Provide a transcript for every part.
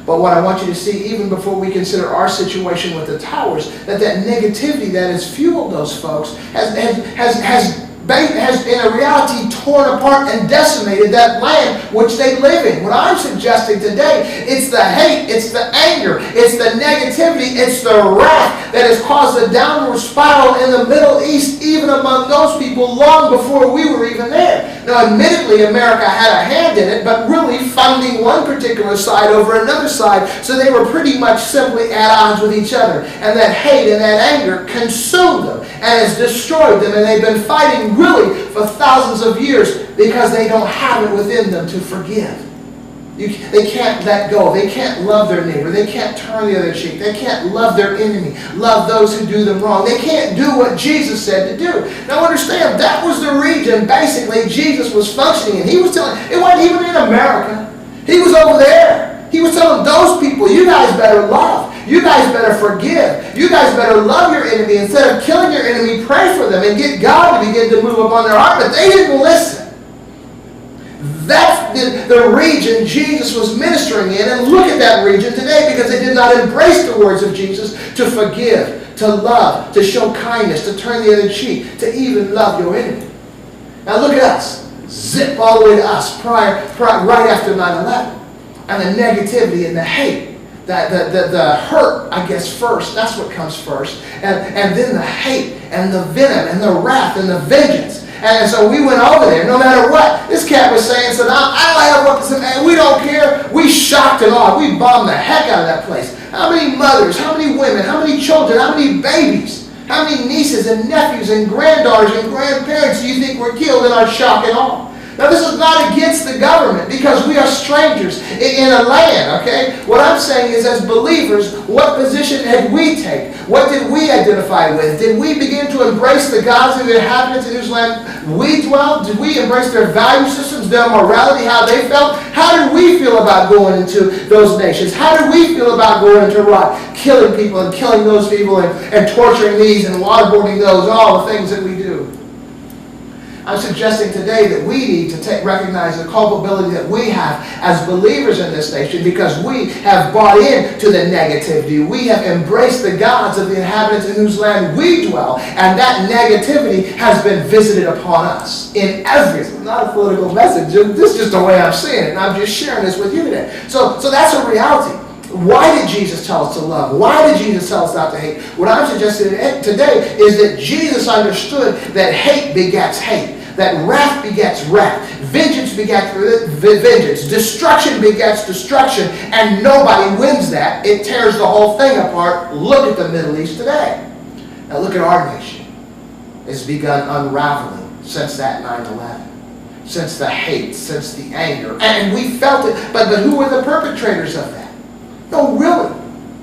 But what I want you to see, even before we consider our situation with the towers, that negativity that has fueled those folks has in a reality torn apart and decimated that land which they live in. What I'm suggesting today, it's the hate, it's the anger, it's the negativity, it's the wrath that has caused a downward spiral in the Middle East, even among those people long before we were even there. Now, admittedly, America had a hand in it, but really funding one particular side over another side, so they were pretty much simply at odds with each other. And that hate and that anger consumed them and has destroyed them, and they've been fighting really for thousands of years because they don't have it within them to forgive. They can't let go. They can't love their neighbor. They can't turn the other cheek. They can't love their enemy, love those who do them wrong. They can't do what Jesus said to do. Now understand, that was the region basically Jesus was functioning in. He was telling, it wasn't even in America. He was over there. He was telling those people, you guys better love. You guys better forgive. You guys better love your enemy. Instead of killing your enemy, pray for them and get God to begin to move upon their heart. But they didn't listen. That's the region Jesus was ministering in. And look at that region today, because they did not embrace the words of Jesus to forgive, to love, to show kindness, to turn the other cheek, to even love your enemy. Now look at us. Zip all the way to us right after 9/11. And the negativity and the hate, the hurt, I guess, first. That's what comes first. And then the hate and the venom and the wrath and the vengeance. And so we went over there, no matter what. This cat was saying, so now I don't have weapons, and we don't care. We shocked and awed. We bombed the heck out of that place. How many mothers, how many women, how many children, how many babies, how many nieces and nephews and granddaughters and grandparents do you think were killed in our shock and awe? Now, this is not against the government, because we are strangers in a land, okay? What I'm saying is, as believers, what position did we take? What did we identify with? Did we begin to embrace the gods of the inhabitants in whose land we dwell? Did we embrace their value systems, their morality, how they felt? How did we feel about going into those nations? How did we feel about going into Iraq, killing people and killing those people and torturing these and waterboarding those, and all the things that we do? I'm suggesting today that we need to recognize the culpability that we have as believers in this nation, because we have bought into the negativity. We have embraced the gods of the inhabitants in whose land we dwell, and that negativity has been visited upon us in everything. Not a political message. This is just the way I'm seeing it, and I'm just sharing this with you today. So that's a reality. Why did Jesus tell us to love? Why did Jesus tell us not to hate? What I'm suggesting today is that Jesus understood that hate begets hate. That wrath begets wrath. Vengeance begets vengeance. Destruction begets destruction. And nobody wins that. It tears the whole thing apart. Look at the Middle East today. Now look at our nation. It's begun unraveling since that 9/11. Since the hate, since the anger. And we felt it. But who were the perpetrators of that? No, really.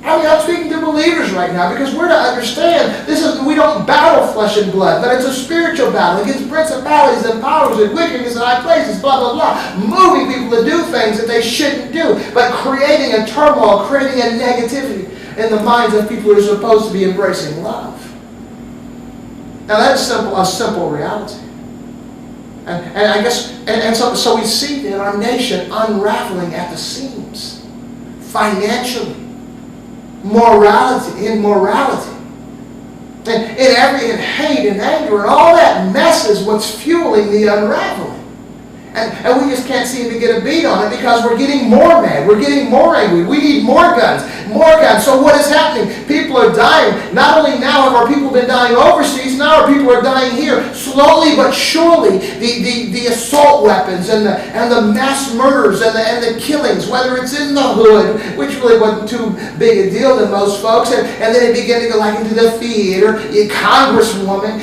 I mean, I'm speaking to believers right now, because we're to understand we don't battle flesh and blood, but it's a spiritual battle against principalities and powers and wickedness in high places, blah, blah, blah. Moving people to do things that they shouldn't do, but creating a turmoil, creating a negativity in the minds of people who are supposed to be embracing love. Now that's a simple reality. And I guess, so we see in our nation unraveling at the seams, financially, morality, immorality, and in hate and anger, and all that mess is what's fueling the unraveling. And we just can't seem to get a beat on it, because we're getting more mad. We're getting more angry. We need more guns. More guns. So what is happening? People are dying. Not only now have our people been dying overseas, now our people are dying here. Slowly but surely, the assault weapons and the mass murders and the killings, whether it's in the hood, which really wasn't too big a deal to most folks, and then it began to go like into the theater, congresswoman,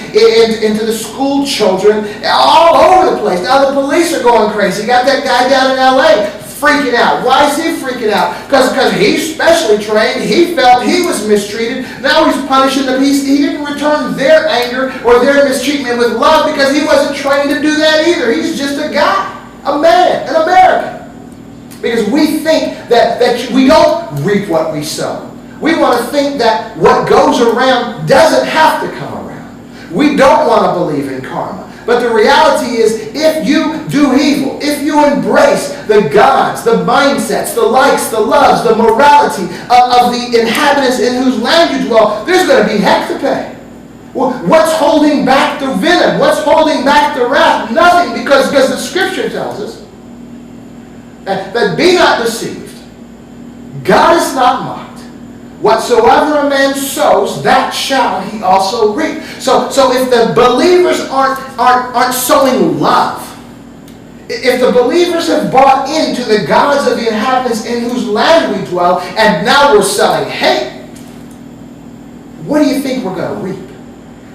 into the school children, all over the place. Now the police are going crazy. You got that guy down in L.A. freaking out. Why is he freaking out? Because he's specially trained. He felt he was mistreated. Now he's punishing them. He didn't return their anger or their mistreatment with love, because he wasn't trained to do that either. He's just a guy, a man, an American. Because we think that we don't reap what we sow. We want to think that what goes around doesn't have to come around. We don't want to believe in karma. But the reality is, if you do evil, if you embrace the gods, the mindsets, the likes, the loves, the morality of the inhabitants in whose land you dwell, there's going to be heck to pay. What's holding back the venom? What's holding back the wrath? Nothing, because the Scripture tells us that be not deceived. God is not mocked. Whatsoever a man sows, that shall he also reap. So if the believers aren't sowing love, if the believers have bought into the gods of the inhabitants in whose land we dwell, and now we're selling hate, what do you think we're going to reap?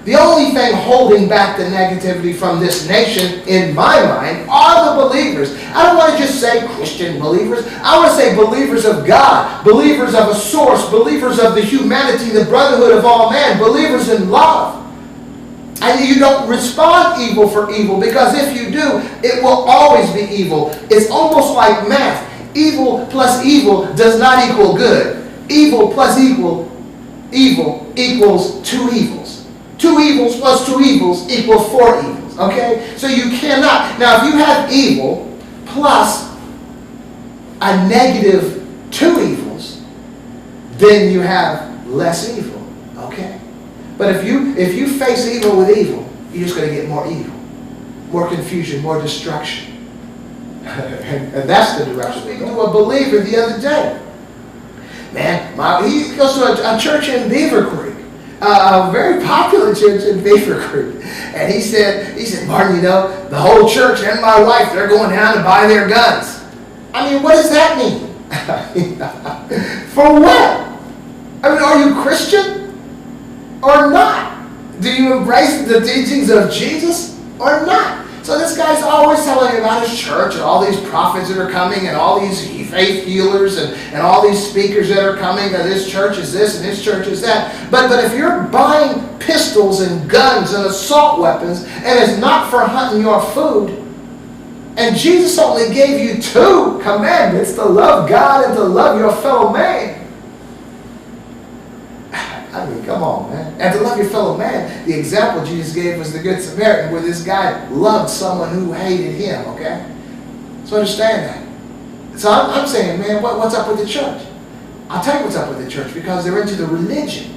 The only thing holding back the negativity from this nation, in my mind, are the believers. I don't want to just say Christian believers. I want to say believers of God, believers of a source, believers of the humanity, the brotherhood of all man, believers in love. And you don't respond evil for evil, because if you do, it will always be evil. It's almost like math. Evil plus evil does not equal good. Evil plus evil equals two evils. 2 evils plus 2 evils equal 4 evils. Okay? So you cannot. Now, if you have evil plus a negative 2 evils, then you have less evil. Okay? But if you face evil with evil, you're just going to get more evil, more confusion, more destruction. And that's the direction. Speaking to a believer the other day. Man, he goes to a church in Beaver Creek. A very popular church in Beaver Creek. And he said, Martin, the whole church and my wife, they're going down to buy their guns. I mean, what does that mean? For what? I mean, are you Christian or not? Do you embrace the teachings of Jesus or not? So this guy's always telling about his church and all these prophets that are coming and all these faith healers and all these speakers that are coming. And this church is this and this church is that. But if you're buying pistols and guns and assault weapons and it's not for hunting your food, and Jesus only gave you 2 commandments, to love God and to love your fellow man. I mean, come on, man. And to love your fellow man, the example Jesus gave was the Good Samaritan, where this guy loved someone who hated him, okay? So understand that. So I'm saying, man, what's up with the church? I'll tell you what's up with the church, because they're into the religion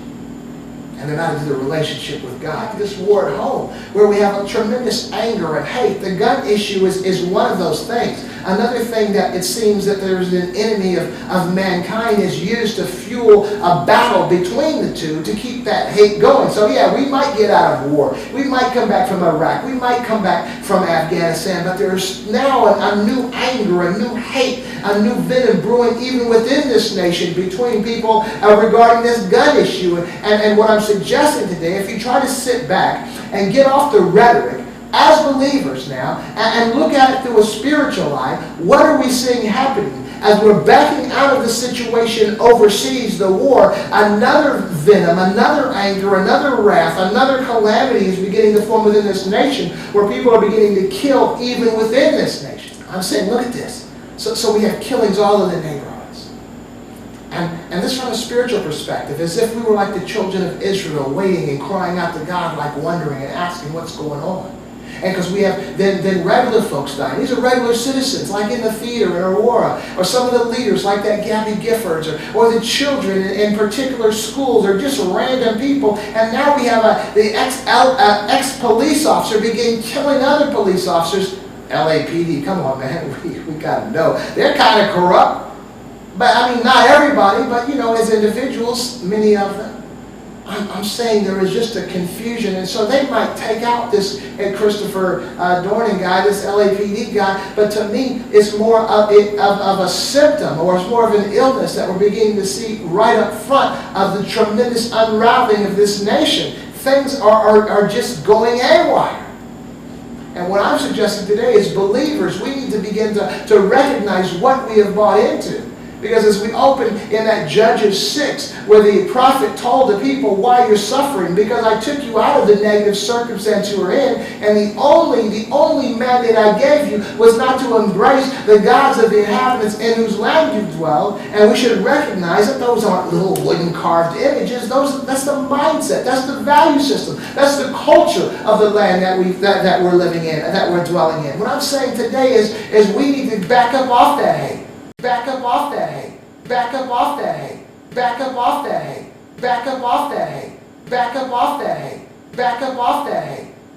and they're not into the relationship with God. This war at home, where we have a tremendous anger and hate. The gun issue is one of those things. Another thing that it seems that there's an enemy of mankind is used to fuel a battle between the two to keep that hate going. So yeah, we might get out of war. We might come back from Iraq. We might come back from Afghanistan. But there's now a new anger, a new hate, a new venom brewing even within this nation between people regarding this gun issue. And what I'm suggesting today, if you try to sit back and get off the rhetoric, as believers now, and look at it through a spiritual eye, what are we seeing happening? As we're backing out of the situation overseas, the war, another venom, another anger, another wrath, another calamity is beginning to form within this nation, where people are beginning to kill even within this nation. I'm saying, look at this. So we have killings all in the neighborhoods. And this from a spiritual perspective, as if we were like the children of Israel, waiting and crying out to God, like wondering and asking what's going on. And because we have then regular folks dying. These are regular citizens, like in the theater in Aurora, or some of the leaders like that Gabby Giffords, or the children in particular schools, or just random people. And now we have the ex-police officer begin killing other police officers. LAPD, come on, man, we got to know. They're kind of corrupt. But I mean, not everybody, but as individuals, many of them. I'm saying there is just a confusion, and so they might take out this Christopher Dorning guy, this LAPD guy, but to me, it's more of a symptom, or it's more of an illness that we're beginning to see right up front of the tremendous unraveling of this nation. Things are just going haywire. And what I'm suggesting today is believers, we need to begin to recognize what we have bought into. Because as we open in that Judges 6, where the prophet told the people why you're suffering, because I took you out of the negative circumstance you were in, and the only mandate I gave you was not to embrace the gods of the inhabitants in whose land you dwell. And we should recognize that those aren't little wooden carved images. That's the mindset. That's the value system. That's the culture of the land that we're living in, that we're dwelling in. What I'm saying today is we need to back up off that hate. Back up off that hate. Back up off that hate. Back up off that hate. Back up off that hate. Back up off that hate. Back up off that hate.